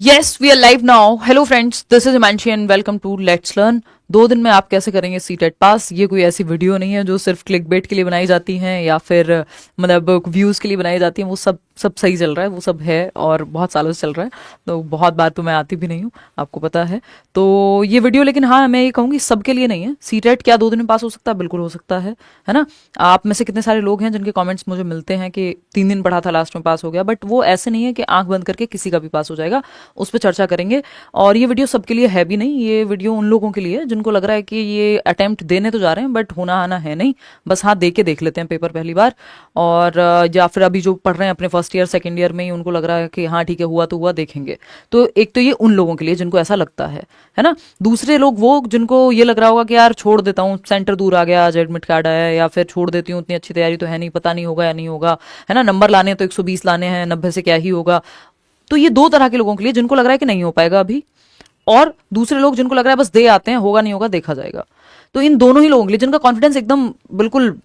Yes, we are live now. Hello friends, this is Himanshi and welcome to Let's Learn. 2 दिन में आप कैसे करेंगे सीटेट पास। ये कोई ऐसी वीडियो नहीं है जो सिर्फ क्लिक बेट के लिए बनाई जाती हैं या फिर मतलब व्यूज के लिए बनाई जाती हैं। वो सब सही चल रहा है, वो सब है और बहुत सालों से चल रहा है। तो बहुत बार तो मैं आती भी नहीं हूँ, आपको पता है। तो ये वीडियो, लेकिन हाँ मैं ये कहूँगी सबके लिए नहीं है। सीटेट क्या 2 दिन में पास हो सकता है? बिल्कुल हो सकता है ना। आप में से कितने सारे लोग हैं जिनके कमेंट्स मुझे मिलते हैं कि 3 दिन पढ़ा था, लास्ट में पास हो गया। बट वो ऐसे नहीं है कि आंख बंद करके किसी का भी पास हो जाएगा। उस पर चर्चा करेंगे। और ये वीडियो सबके लिए है भी नहीं, ये वीडियो उन लोगों के लिए है जिनको लग रहा है कि ये अटेम्प्ट देने तो जा रहे हैं बट होना आना है नहीं, बस हाँ दे के देख लेते हैं पेपर पहली बार। और या फिर अभी जो पढ़ रहे हैं अपने फर्स्ट ईयर सेकंड ईयर में ही, उनको लग रहा है कि हाँ ठीक है हुआ तो हुआ, देखेंगे। तो एक तो ये उन लोगों के लिए जिनको ऐसा लगता है ना। दूसरे लोग वो जिनको ये लग रहा होगा कि यार छोड़ देता हूँ, सेंटर दूर आ गया, आज एडमिट कार्ड आया, या फिर छोड़ देती हूँ, इतनी अच्छी तैयारी तो है नहीं, पता नहीं होगा या नहीं होगा, है ना। नंबर लाने तो 120 लाने हैं, 90 से क्या ही होगा। तो ये 2 तरह के लोगों के लिए, जिनको लग रहा है कि नहीं हो पाएगा अभी, और दूसरे लोग जिनको लग रहा है बस दे आते हैं, होगा नहीं होगा देखा जाएगा। तो इन दोनों ही लोगों के लिए जिनका कॉन्फिडेंस एकदम बिल्कुल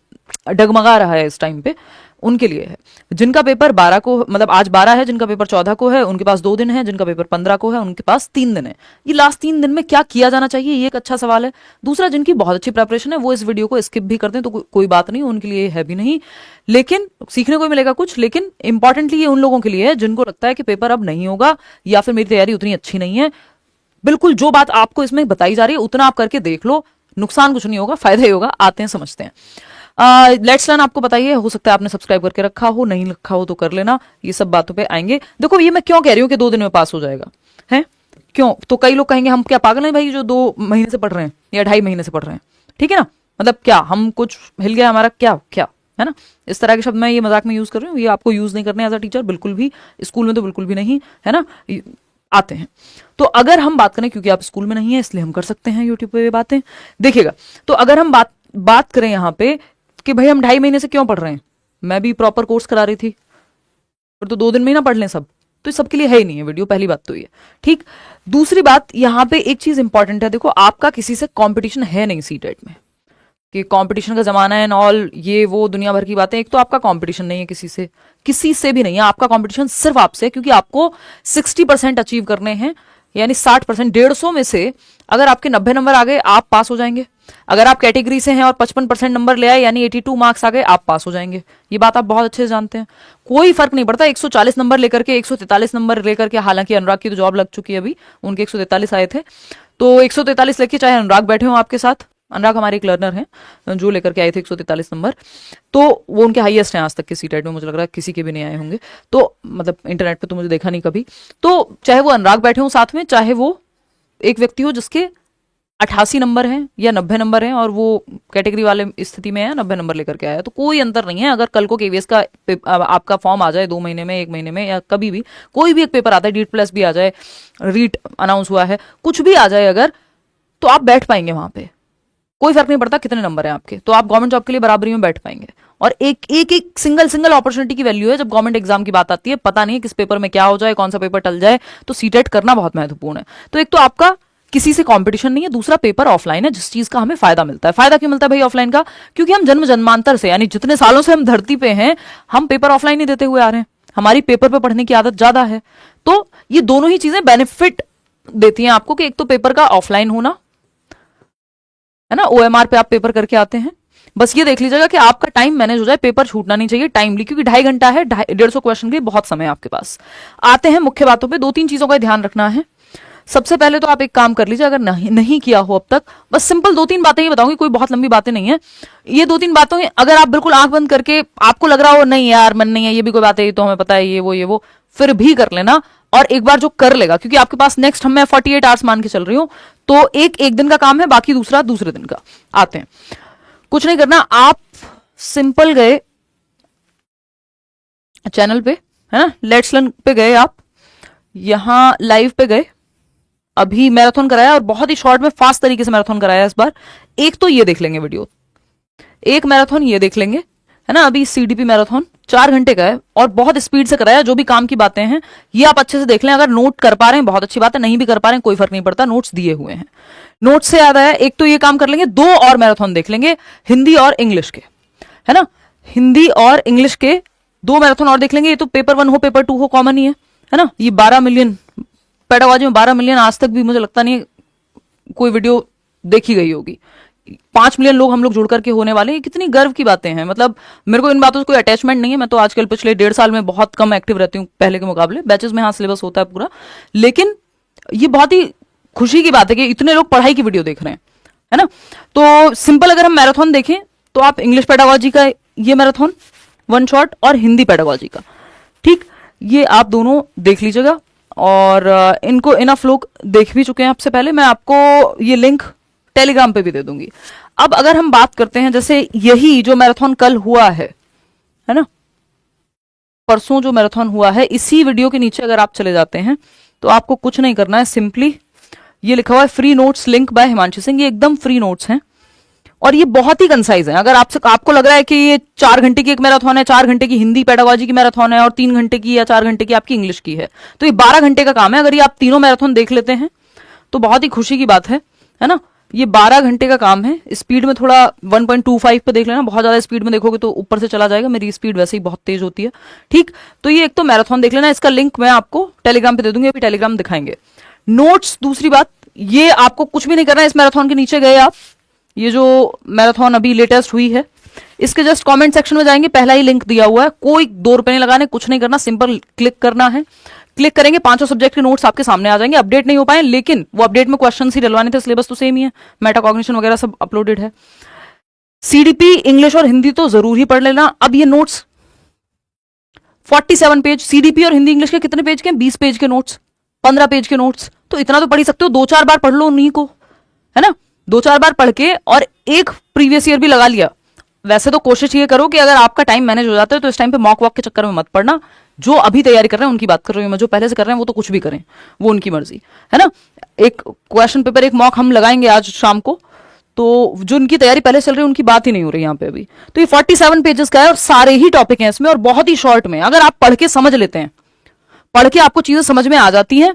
डगमगा रहा है इस टाइम पे, उनके लिए है। जिनका पेपर 12 को, मतलब आज 12 है, जिनका पेपर 14 को है उनके पास 2 दिन है, जिनका पेपर 15 को है उनके पास 3 दिन है। ये लास्ट 3 दिन में क्या किया जाना चाहिए, ये एक अच्छा सवाल है। दूसरा, जिनकी बहुत अच्छी प्रिपरेशन है वो इस वीडियो को स्किप भी कर दें तो कोई बात नहीं, उनके लिए है भी नहीं, लेकिन सीखने को मिलेगा कुछ। लेकिन इंपॉर्टेंटली ये उन लोगों के लिए है जिनको लगता है कि पेपर अब नहीं होगा या फिर मेरी तैयारी उतनी अच्छी नहीं है। बिल्कुल जो बात आपको इसमें बताई जा रही है उतना आप करके देख लो, नुकसान कुछ नहीं होगा, फायदा ही होगा। आते हैं, समझते हैं। लेट्स लर्न आपको बताइए, हो सकता है आपने सब्सक्राइब करके रखा हो, नहीं रखा हो तो कर लेना। ये सब बातों पे आएंगे। देखो ये मैं क्यों कह रही हूँ कि 2 दिन में पास हो जाएगा है, क्यों? तो कई लोग कहेंगे हम क्या पागल हैं भाई जो 2 महीने से पढ़ रहे हैं या 2.5 महीने से पढ़ रहे हैं, ठीक है ना। मतलब क्या हम कुछ हिल गया हमारा, क्या क्या, है ना। इस तरह के शब्द मैं ये मजाक में यूज कर रही हूँ, ये आपको यूज नहीं करने एज अ टीचर, बिल्कुल भी। स्कूल में तो बिल्कुल भी नहीं, है ना। आते हैं। तो अगर हम बात करें, क्योंकि आप स्कूल में नहीं है इसलिए हम कर सकते हैं यूट्यूब पे ये बातें, देखिएगा। तो अगर हम बात करें यहाँ पे कि भाई हम 2.5 महीने से क्यों पढ़ रहे हैं, मैं भी प्रॉपर कोर्स करा रही थी, फिर तो 2 दिन में ही ना पढ़ लें सब, तो ये सबके लिए है ही नहीं है वीडियो, पहली बात तो ये। ठीक। दूसरी बात, यहाँ पे एक चीज इंपॉर्टेंट है, देखो आपका किसी से कॉम्पिटिशन है नहीं सीटेट में, कि कंपटीशन का जमाना है एंड ऑल, ये वो दुनिया भर की बातें। एक तो आपका कंपटीशन नहीं है किसी से भी नहीं है। आपका कंपटीशन सिर्फ आपसे है, क्योंकि आपको 60% अचीव करने हैं, यानी 60%, 150 में से अगर आपके 90 नंबर आ गए आप पास हो जाएंगे। अगर आप कैटेगरी से हैं और 55% नंबर ले आए, यानी 82 मार्क्स आ गए, आप पास हो जाएंगे। ये बात आप बहुत अच्छे से जानते हैं। कोई फर्क नहीं पड़ता 140 नंबर लेकर के, 143 नंबर लेकर के। हालांकि अनुराग की तो जॉब लग चुकी है अभी, उनके 143 आए थे, तो 143 लेके चाहे अनुराग बैठे हो आपके साथ, अनुराग हमारे एक लर्नर हैं जो लेकर के आए थे 143 नंबर, तो वो उनके हाईएस्ट हैं आज तक के सीटेट में। मुझे लग रहा है किसी के भी नहीं आए होंगे, तो मतलब इंटरनेट पे तो मुझे देखा नहीं कभी। तो चाहे वो अनुराग बैठे हो साथ में, चाहे वो एक व्यक्ति हो जिसके 88 नंबर हैं या 90 नंबर हैं और वो कैटेगरी वाले स्थिति में है, 90 नंबर लेकर के आया, तो कोई अंतर नहीं है। अगर कल को केवीएस का आपका फॉर्म आ जाए 2 महीने में, 1 महीने में, या कभी भी कोई भी एक पेपर आता है, डीट प्लस भी आ जाए, रीट अनाउंस हुआ है, कुछ भी आ जाए अगर, तो आप बैठ पाएंगे वहां पे। कोई फर्क नहीं पड़ता कितने नंबर हैं आपके, तो आप गवर्नमेंट जॉब के लिए बराबरी में बैठ पाएंगे। और एक सिंगल अपॉर्चुनिटी की वैल्यू है जब गवर्नमेंट एग्जाम की बात आती है। पता नहीं है किस पेपर में क्या हो जाए, कौन सा पेपर टल जाए, तो सीटेट करना बहुत महत्वपूर्ण है। तो एक तो आपका किसी से कंपटीशन नहीं है, दूसरा पेपर ऑफलाइन है, जिस चीज का हमें फायदा मिलता है। फायदा क्यों मिलता है भाई ऑफलाइन का? क्योंकि हम जन्म जन्मांतर से, यानी जितने सालों से हम धरती पे हैं, हम पेपर ऑफलाइन ही देते हुए आ रहे हैं। हमारी पेपर पे पढ़ने की आदत ज्यादा है। तो ये दोनों ही चीजें बेनिफिट देती हैं आपको, कि एक तो पेपर का ऑफलाइन होना, है ना, ओएमआर पे आप पेपर करके आते हैं। बस ये देख लीजिएगा कि आपका टाइम मैनेज हो जाए, पेपर छूटना नहीं चाहिए टाइमली, क्योंकि 2.5 घंटा है, 150 क्वेश्चन के बहुत समय आपके पास। आते हैं मुख्य बातों पे। 2-3 चीजों का ध्यान रखना है। सबसे पहले तो आप एक काम कर लीजिए, अगर नहीं किया हो अब तक, बस सिंपल 2-3 बातें ही बताऊंगी, कोई बहुत लंबी बातें नहीं है। ये 2-3 बातों अगर आप बिल्कुल आंख बंद करके, आपको लग रहा हो नहीं यार मन नहीं है, ये भी कोई बात है, ये तो हमें पता है, ये वो, फिर भी कर लेना। और एक बार जो कर लेगा, क्योंकि आपके पास नेक्स्ट मैं 48 आवर्स मान के चल रही हूं, तो एक दिन का काम है, बाकी दूसरा दूसरे दिन का। आते हैं, कुछ नहीं करना, आप सिंपल गए चैनल पे, है ना, लेट्स लर्न पे गए, आप यहां लाइव पे गए, अभी मैराथन कराया और बहुत ही शॉर्ट में फास्ट तरीके से मैराथन कराया इस बार। एक तो ये देख लेंगे वीडियो, एक मैराथन ये देख लेंगे, है ना। अभी सीडीपी मैराथन 4 घंटे का है और बहुत स्पीड से कराया, जो भी काम की बातें हैं ये आप अच्छे से देख लें। अगर नोट कर पा रहे हैं बहुत अच्छी बात है, नहीं भी कर पा रहे हैं कोई फर्क नहीं पड़ता, नोट्स दिए हुए हैं। नोट से याद आया, एक तो ये काम कर लेंगे, 2 और मैराथन देख लेंगे, हिंदी और इंग्लिश के, है ना। हिंदी और इंग्लिश के 2 मैराथन और देख लेंगे। ये तो पेपर 1 हो पेपर 2 हो, कॉमन ही है ना। ये 12 मिलियन पेडागोजी में 12 मिलियन आज तक भी मुझे लगता नहीं कोई वीडियो देखी गई होगी। 5 मिलियन लोग हम लोग जुड़ करके होने वाले हैं, कितनी गर्व की बातें हैं। मतलब मेरे को इन बातों से कोई अटैचमेंट नहीं है, मैं तो आजकल पिछले 1.5 साल में बहुत कम एक्टिव रहती हूँ पहले के मुकाबले। बैचेस में हाँ सिलेबस होता है पूरा, लेकिन ये बहुत ही खुशी की बात है कि इतने लोग पढ़ाई की वीडियो देख रहे हैं, है ना। तो सिंपल अगर हम मैराथन देखें तो आप इंग्लिश पेडागोजी का ये मैराथन 1 शॉट और हिंदी पेडागोजी का, ठीक, ये आप दोनों देख लीजिएगा। और इनको इनफ लोग देख भी चुके हैं आपसे पहले, मैं आपको ये लिंक टेलीग्राम पे भी दे दूंगी। अब अगर हम बात करते हैं जैसे यही जो मैराथन कल हुआ है ना, परसों जो मैराथन हुआ है, इसी वीडियो के नीचे अगर आप चले जाते हैं तो आपको कुछ नहीं करना है, सिंपली ये लिखा हुआ है free notes link by Himanshu Singh. ये एकदम फ्री नोट्स हैं और ये बहुत ही कंसाइज है। अगर आपको लग रहा है कि ये 4 घंटे की एक मैराथन है, 4 घंटे की हिंदी पेडागोजी की मैराथन है और 3 घंटे की या 4 घंटे की आपकी इंग्लिश की है, तो ये 12 घंटे का काम है। अगर ये आप तीनों मैराथन देख लेते हैं तो बहुत ही खुशी की बात है ना। ये 12 घंटे का काम है। स्पीड में थोड़ा 1.25 पे देख लेना, बहुत ज्यादा स्पीड में देखोगे तो ऊपर से चला जाएगा, मेरी स्पीड वैसे ही बहुत तेज होती है, ठीक। तो ये एक तो मैराथन देख लेना, इसका लिंक मैं आपको टेलीग्राम पे दे दूंगी, अभी टेलीग्राम दिखाएंगे। नोट्स, दूसरी बात, ये आपको कुछ भी नहीं करना है। इस मैराथन के नीचे गए आप, ये जो मैराथन अभी लेटेस्ट हुई है इसके जस्ट कमेंट सेक्शन में जाएंगे, पहला ही लिंक दिया हुआ है, कोई 2 रुपए नहीं लगाने, कुछ नहीं करना, सिंपल क्लिक करना है। क्लिक करेंगे, 5 सब्जेक्ट के नोट्स आपके सामने आ जाएंगे। अपडेट नहीं हो पाए, लेकिन वो अपडेट में क्वेश्चन ही डलवाने थे, सिलेबस तो सेम ही है, मेटाकॉग्निशन वगैरह सब अपलोडेड है। सीडीपी इंग्लिश और हिंदी तो जरूर ही पढ़ लेना। अब ये नोट्स 47 पेज, सीडीपी और हिंदी इंग्लिश के कितने पेज के? 20 पेज के नोट्स, 15 पेज के नोट्स, तो इतना तो पढ़ ही सकते हो। 2-4 बार पढ़ लो उन्हीं को, है ना। 2-4 बार पढ़ के और एक प्रीवियस ईयर भी लगा लिया। वैसे तो कोशिश ये करो कि अगर आपका टाइम मैनेज हो जाता है तो इस टाइम पे मॉक वॉक के चक्कर में मत पड़ना। जो अभी तैयारी कर रहे हैं उनकी बात कर रही हूं मैं, जो पहले से कर रहे हैं वो तो कुछ भी करें, वो उनकी मर्जी, है ना। एक क्वेश्चन पेपर, एक मॉक हम लगाएंगे आज शाम को, तो जो उनकी तैयारी पहले चल रही है उनकी बात ही नहीं हो रही यहाँ पे अभी। तो ये 47 पेजेस का है और सारे ही टॉपिक हैं इसमें और बहुत ही शॉर्ट में। अगर आप पढ़ के समझ लेते हैं, पढ़ के आपको चीजें समझ में आ जाती हैं,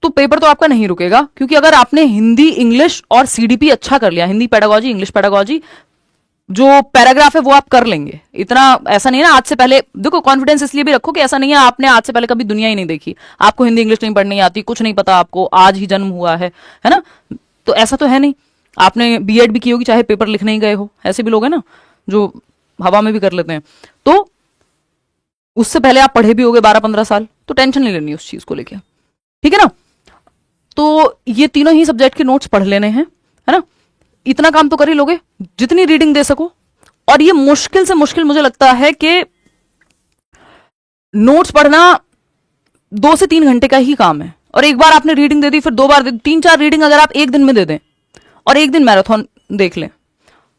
तो पेपर तो आपका नहीं रुकेगा। क्योंकि अगर आपने हिंदी इंग्लिश और सीडीपी अच्छा कर लिया, हिंदी पेडागोजी इंग्लिश पेडागोजी, जो पैराग्राफ है वो आप कर लेंगे। इतना ऐसा नहीं है ना, आज से पहले देखो, कॉन्फिडेंस इसलिए भी रखो कि ऐसा नहीं है आपने आज से पहले कभी दुनिया ही नहीं देखी, आपको हिंदी इंग्लिश नहीं पढ़नी आती, कुछ नहीं पता आपको, आज ही जन्म हुआ है ना। तो ऐसा तो है नहीं, आपने बीएड भी की होगी चाहे पेपर लिखने ही गए हो। ऐसे भी लोग हैं ना जो हवा में भी कर लेते हैं। तो उससे पहले आप पढ़े भी होगे 12-15 साल, तो टेंशन नहीं लेनी उस चीज को लेकर, ठीक है ना। तो ये तीनों ही सब्जेक्ट के नोट्स पढ़ लेने हैं, है ना। इतना काम तो कर ही लोगे जितनी रीडिंग दे सको। और ये मुश्किल से मुश्किल मुझे लगता है कि नोट्स पढ़ना 2 से 3 घंटे का ही काम है। और एक बार आपने रीडिंग दे दी, फिर 2 बार 3-4 रीडिंग अगर आप एक दिन में दे दें और एक दिन मैराथन देख लें,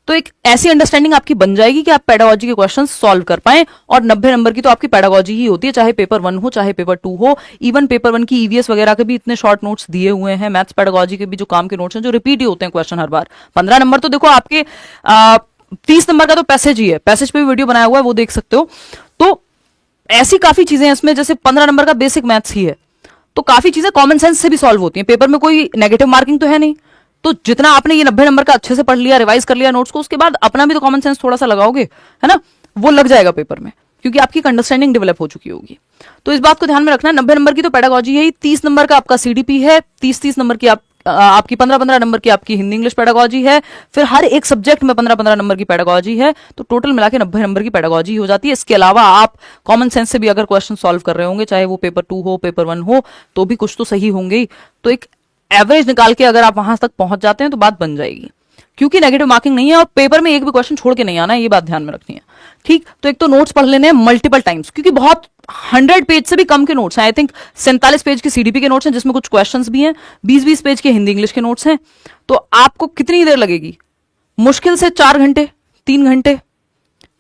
तो एक ऐसी अंडरस्टैंडिंग आपकी बन जाएगी कि आप पेडागोजी के क्वेश्चन सॉल्व कर पाएं। और 90 नंबर की तो आपकी पेडागोजी ही होती है, चाहे पेपर 1 हो चाहे पेपर 2 हो। इवन पेपर 1 की ईवीएस वगैरह के भी इतने शॉर्ट नोट्स दिए हुए हैं, मैथ्स पेडागोजी के भी जो काम के नोट्स हैं जो रिपीट ही होते हैं क्वेश्चन हर बार। 15 नंबर तो देखो आपके 30 नंबर का तो पैसेज ही है, पैसेज पे भी वीडियो बनाया हुआ है, वो देख सकते हो। तो ऐसी काफी चीजें हैं इसमें, जैसे 15 नंबर का बेसिक मैथ्स ही है, तो काफी चीजें कॉमन सेंस से भी सॉल्व होती हैं। पेपर में कोई नेगेटिव मार्किंग तो है नहीं, तो जितना आपने ये 90 नंबर का अच्छे से पढ़ लिया, रिवाइज कर लिया नोट्स को, उसके बाद अपना भी तो कॉमन सेंस थोड़ा सा लगाओगे, है ना, वो लग जाएगा पेपर में, क्योंकि आपकी अंडरस्टैंडिंग डेवलप हो चुकी होगी। तो इस बात को ध्यान में रखना। 90 नंबर की तो पेडागोजी है ही, 30 नंबर का आपका सीडीपी है, 30-30 नंबर की आपकी 15-15 नंबर की आपकी हिंदी इंग्लिश पेडागोजी है, फिर हर एक सब्जेक्ट में 15-15 नंबर की पेडागोजी है, तो टोटल मिला के 90 नंबर की पेडागोजी हो जाती है। इसके अलावा आप कॉमन सेंस से भी अगर क्वेश्चन सॉल्व कर रहे होंगे, चाहे वो पेपर 2 हो पेपर 1 हो, तो भी कुछ तो सही होंगे ही। तो एक एवरेज निकाल के अगर आप वहां तक पहुंच जाते हैं तो बात बन जाएगी, क्योंकि नेगेटिव मार्किंग नहीं है और पेपर में एक भी क्वेश्चन छोड़ के नहीं आना है, ये बात ध्यान में रखनी है, ठीक। तो एक तो नोट्स पढ़ लेने हैं मल्टीपल टाइम्स, क्योंकि बहुत 100 पेज से भी कम के नोट्स हैं। आई थिंक 47 पेज के सीडीपी के नोट्स हैं, जिसमें कुछ क्वेश्चंस भी हैं, 20-20 पेज के हिंदी इंग्लिश के नोट्स हैं। तो आपको कितनी देर लगेगी? मुश्किल से 4 घंटे 3 घंटे।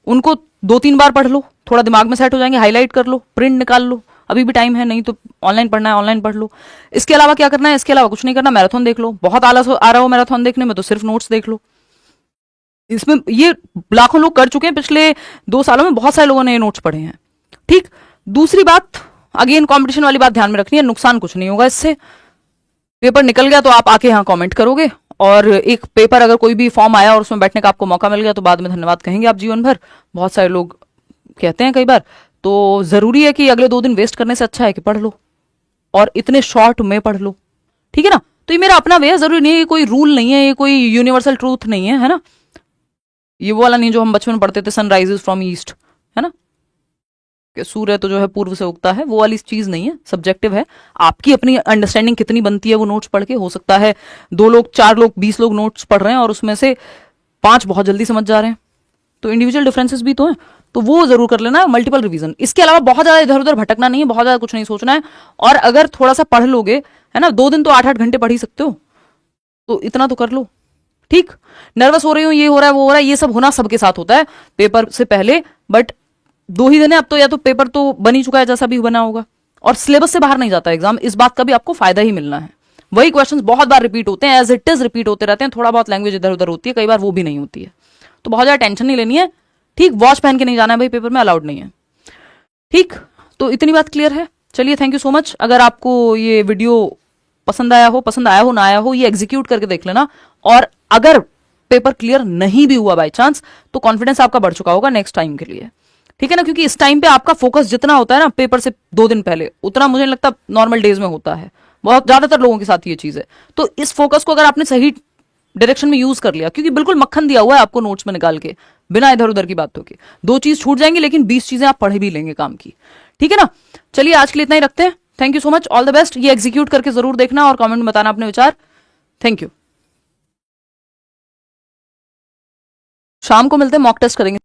उनको 2-3 बार पढ़ लो, थोड़ा दिमाग में सेट हो जाएंगे, हाईलाइट कर लो, प्रिंट निकाल लो, अभी भी टाइम है, नहीं तो ऑनलाइन पढ़ना है ऑनलाइन पढ़ लो। इसके अलावा क्या करना है? इसके अलावा कुछ नहीं करना, मैराथन देख लो। बहुत आलस आ रहा हो मैराथन देखने में तो सिर्फ नोट्स देख लो। इसमें ये लाखों लोग कर चुके हैं, पिछले 2 सालों में बहुत सारे लोगों ने ये नोट्स पढ़े हैं, ठीक। दूसरी बात, अगेन कंपटीशन वाली बात ध्यान में रखनी है, नुकसान कुछ नहीं होगा इससे। पेपर निकल गया तो आप आके यहाँ कमेंट करोगे, और एक पेपर अगर कोई भी फॉर्म आया और उसमें बैठने का आपको मौका मिल गया तो बाद में धन्यवाद कहेंगे आप जीवन भर। बहुत सारे लोग कहते हैं कई बार। तो जरूरी है कि अगले 2 दिन वेस्ट करने से अच्छा है कि पढ़ लो, और इतने शॉर्ट में पढ़ लो, ठीक है ना। तो ये मेरा अपना वे है, जरूरी नहीं है, ये कोई रूल नहीं है, ये कोई यूनिवर्सल ट्रूथ नहीं है, है ना। ये वो वाला नहीं जो हम बचपन में पढ़ते थे, सन राइजेस फ्रॉम ईस्ट, है ना, कि सूर्य तो जो है पूर्व से उगता है, वो वाली चीज नहीं है, सब्जेक्टिव है। आपकी अपनी अंडरस्टैंडिंग कितनी बनती है वो नोट्स पढ़ के, हो सकता है 2 लोग 4 लोग 20 लोग नोट्स पढ़ रहे हैं और उसमें से 5 बहुत जल्दी समझ जा रहे हैं, तो इंडिविजुअल डिफरेंसेस भी तो हैं, तो वो जरूर कर लेना मल्टीपल रिवीजन। इसके अलावा बहुत ज्यादा इधर उधर भटकना नहीं है, बहुत ज्यादा कुछ नहीं सोचना है। और अगर थोड़ा सा पढ़ लोगे, है ना, 2 दिन तो 8-8 घंटे पढ़ ही सकते हो, तो इतना तो कर लो, ठीक। नर्वस हो रही हूँ, ये हो रहा है वो हो रहा है, ये सब होना सबके साथ होता है पेपर से पहले, बट 2 ही दिन है अब तो, या तो पेपर तो बन ही चुका है जैसा भी बना होगा, और सिलेबस से बाहर नहीं जाता एग्जाम, इस बात का भी आपको फायदा ही मिलना है। वही क्वेश्चंस बहुत बार रिपीट होते हैं, एज इट इज रिपीट होते रहते हैं, थोड़ा बहुत लैंग्वेज इधर उधर होती है, कई बार वो भी नहीं होती है, तो बहुत ज्यादा टेंशन नहीं लेनी है, ठीक। वॉच पहन के नहीं जाना है भाई, पेपर में अलाउड नहीं है, ठीक। तो इतनी बात क्लियर है। चलिए, थैंक यू सो मच। अगर आपको ये वीडियो पसंद आया हो ना आया हो, ये एग्जीक्यूट करके देख लेना, और अगर पेपर क्लियर नहीं भी हुआ बाय चांस, तो कॉन्फिडेंस आपका बढ़ चुका होगा नेक्स्ट टाइम के लिए, ठीक है ना, क्योंकि इस टाइम पे आपका फोकस जितना होता है ना पेपर से 2 दिन पहले, उतना मुझे नहीं लगता नॉर्मल डेज में होता है, बहुत ज्यादातर लोगों के साथ ये चीज है। तो इस फोकस को अगर आपने सही डायरेक्शन में यूज कर लिया, क्योंकि बिल्कुल मक्खन दिया हुआ है आपको नोट्स में निकाल के, बिना इधर उधर की बातों के, 2 चीज छूट जाएंगी लेकिन 20 चीजें आप पढ़ भी लेंगे काम की, ठीक है ना। चलिए, आज के लिए इतना ही रखते हैं। Thank you so much, all the best. ये एग्जीक्यूट करके जरूर देखना और कमेंट में बताना अपने विचार। Thank you. शाम को मिलते हैं, मॉक टेस्ट करेंगे।